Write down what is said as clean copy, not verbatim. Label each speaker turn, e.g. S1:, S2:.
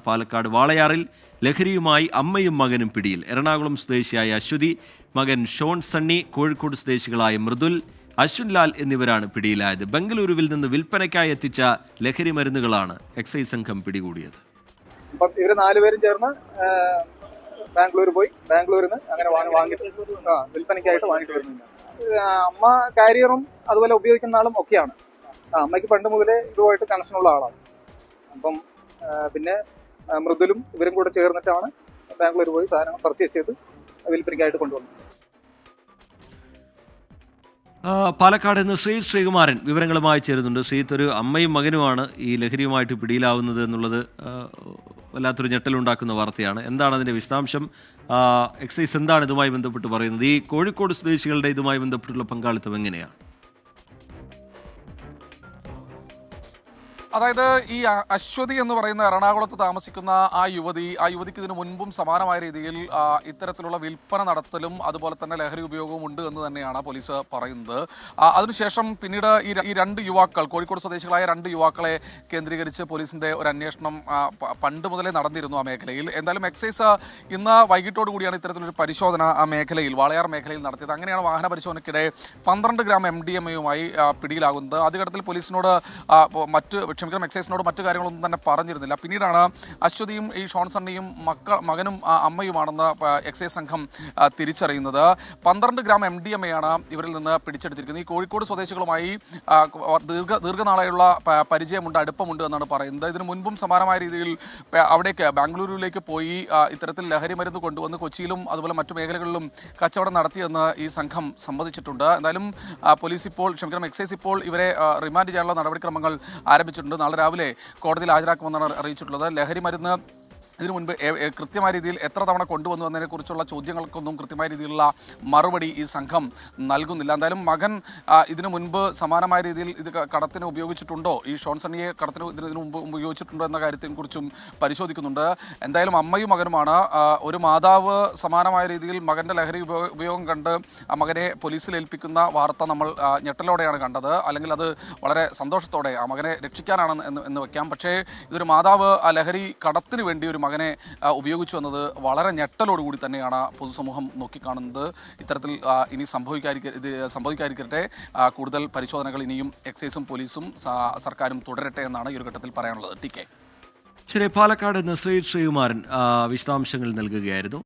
S1: പാലക്കാട് വാളയാറിൽ ലഹരിയുമായി അമ്മയും മകനും പിടിയിൽ. എറണാകുളം സ്വദേശിയായ അശ്വതി, മകൻ ഷോൺ സണ്ണി, കോഴിക്കോട് സ്വദേശികളായ മൃദുൽ, അശ്വിൻ ലാൽ എന്നിവരാണ് പിടിയിലായത്. ബംഗളൂരുവിൽ നിന്ന് വിൽപ്പനയ്ക്കായി എത്തിച്ച ലഹരി മരുന്നുകളാണ് എക്സൈസ് സംഘം പിടികൂടിയത്.
S2: ഇവർ 4 പേരും ചേർന്ന് ബാംഗ്ലൂർ പോയി, ബാംഗ്ലൂരിൽ നിന്ന് അങ്ങനെ വാങ്ങിയിട്ട് വിൽപ്പനയ്ക്കായിട്ട് വാങ്ങിയിട്ട് വരുന്നുണ്ട്. അമ്മ കാരിയറും അതുപോലെ ഉപയോഗിക്കുന്ന ആളും ഒക്കെയാണ്. അമ്മയ്ക്ക് പണ്ട് മുതലേ ഇതുമായിട്ട് കണക്ഷനുള്ള ആളാണ്. അപ്പം പിന്നെ മൃദുലും ഇവരും കൂടെ ചേർന്നിട്ടാണ് ബാംഗ്ലൂർ പോയി സാധനങ്ങൾ പർച്ചേസ് ചെയ്ത് വിൽപ്പനയ്ക്കായിട്ട് കൊണ്ടുവന്നത്.
S1: പാലക്കാട് നിന്ന് ശ്രീകുമാരൻ വിവരങ്ങളുമായി ചേരുന്നുണ്ട്. ശ്രീത്ത്, ഒരു അമ്മയും മകനുമാണ് ഈ ലഹരിയുമായിട്ട് പിടിയിലാവുന്നത് എന്നുള്ളത് വല്ലാത്തൊരു ഞെട്ടലുണ്ടാക്കുന്ന വാർത്തയാണ്. എന്താണ് അതിൻ്റെ വിശദാംശം? എക്സൈസ് എന്താണ് ഇതുമായി ബന്ധപ്പെട്ട് പറയുന്നത്? ഈ കോഴിക്കോട് സ്വദേശികളുടെ ഇതുമായി ബന്ധപ്പെട്ടുള്ള പങ്കാളിത്തം എങ്ങനെയാണ്?
S3: അതായത് ഈ അശ്വതി എന്ന് പറയുന്ന എറണാകുളത്ത് താമസിക്കുന്ന ആ യുവതിക്ക് ഇതിനു മുൻപും സമാനമായ രീതിയിൽ ഇത്തരത്തിലുള്ള വിൽപ്പന നടത്തലും അതുപോലെ തന്നെ ലഹരി ഉപയോഗവും ഉണ്ട് എന്ന് തന്നെയാണ് പോലീസ് പറയുന്നത്. അതിനുശേഷം പിന്നീട് ഈ 2 യുവാക്കൾ, കോഴിക്കോട് സ്വദേശികളായ 2 യുവാക്കളെ കേന്ദ്രീകരിച്ച് പോലീസിന്റെ ഒരു അന്വേഷണം പണ്ട് മുതലേ നടന്നിരുന്നു ആ മേഖലയിൽ. എന്തായാലും എക്സൈസ് ഇന്ന് വൈകിട്ടോടു കൂടിയാണ് ഇത്തരത്തിലൊരു പരിശോധന ആ മേഖലയിൽ, വാളയാർ മേഖലയിൽ നടത്തിയത്. അങ്ങനെയാണ് വാഹന പരിശോധനയ്ക്കിടെ 12 ഗ്രാം MDMA-യുമായി പിടിയിലാകുന്നത്. ആദ്യഘട്ടത്തിൽ പോലീസിനോട് എക്സൈസിനോട് മറ്റു കാര്യങ്ങളൊന്നും തന്നെ പറഞ്ഞിരുന്നില്ല. പിന്നീടാണ് അശ്വതിയും ഈ ഷോൺ സണ്ണിയും മകനും അമ്മയുമാണെന്ന് എക്സൈസ് സംഘം തിരിച്ചറിയുന്നത്. 12 ഗ്രാം MDMA-യാണ് ഇവരിൽ നിന്ന് പിടിച്ചെടുത്തിരിക്കുന്നത്. ഈ കോഴിക്കോട് സ്വദേശികളുമായി ദീർഘനാളായുള്ള പരിചയമുണ്ട്, അടുപ്പമുണ്ട് എന്നാണ് പറയുന്നത്. ഇതിനു മുൻപും സമാനമായ രീതിയിൽ അവിടേക്ക് ബാംഗ്ലൂരിലേക്ക് പോയി ഇത്തരത്തിൽ ലഹരി മരുന്ന് കൊണ്ടുവന്ന് കൊച്ചിയിലും അതുപോലെ മറ്റു മേഖലകളിലും കച്ചവടം നടത്തിയെന്ന് ഈ സംഘം സമ്മതിച്ചിട്ടുണ്ട്. എന്തായാലും എക്സൈസ് ഇപ്പോൾ ഇവരെ റിമാൻഡ് ചെയ്യാനുള്ള നടപടിക്രമങ്ങൾ ആരംഭിച്ചിട്ടുണ്ട്. നാളെ രാവിലെ കോടതിയിൽ ഹാജരാക്കുമെന്നാണ് അറിയിച്ചിട്ടുള്ളത്. ലഹരി മരുന്ന് ഇതിനു മുൻപ് കൃത്യമായ രീതിയിൽ എത്ര തവണ കൊണ്ടുവന്നു എന്നതിനെക്കുറിച്ചുള്ള ചോദ്യങ്ങൾക്കൊന്നും കൃത്യമായ രീതിയിലുള്ള മറുപടി ഈ സംഘം നൽകുന്നില്ല. എന്തായാലും മകൻ ഇതിനു മുൻപ് സമാനമായ രീതിയിൽ ഇത് കടത്തിന് ഉപയോഗിച്ചിട്ടുണ്ടോ, ഈ ഷോൺ സണ്ണിയെ കടത്തിന് ഇതിനു മുമ്പ് ഉപയോഗിച്ചിട്ടുണ്ടോ എന്ന കാര്യത്തെക്കുറിച്ചും പരിശോധിക്കുന്നുണ്ട്. എന്തായാലും അമ്മയും മകനുമാണ്. ഒരു മാതാവ് സമാനമായ രീതിയിൽ മകൻ്റെ ലഹരി ഉപയോഗം കണ്ട് മകനെ പോലീസിൽ ഏൽപ്പിക്കുന്ന വാർത്ത നമ്മൾ ഞെട്ടലോടെയാണ് കണ്ടത്. അല്ലെങ്കിൽ അത് വളരെ സന്തോഷത്തോടെ ആ മകനെ രക്ഷിക്കാനാണ് എന്ന് വെക്കാം. പക്ഷേ ഇതൊരു മാതാവ് ആ ലഹരി കടത്തിന് വേണ്ടി ഒരു മകനെ ഉപയോഗിച്ചു എന്നത് വളരെ ഞെട്ടലോടുകൂടി തന്നെയാണ് പൊതുസമൂഹം നോക്കിക്കാണുന്നത്. ഇത്തരത്തിൽ ഇനി സംഭവിക്കാതിരിക്കട്ടെ. കൂടുതൽ പരിശോധനകൾ ഇനിയും എക്സൈസും പോലീസും സർക്കാരും തുടരട്ടെ എന്നാണ് ഈ ഒരു ഘട്ടത്തിൽ പറയാനുള്ളത്. TK.
S1: ശരി, പാലക്കാട് നിന്ന് ശ്രീകുമാരൻ വിശദാംശങ്ങൾ നൽകുകയായിരുന്നു.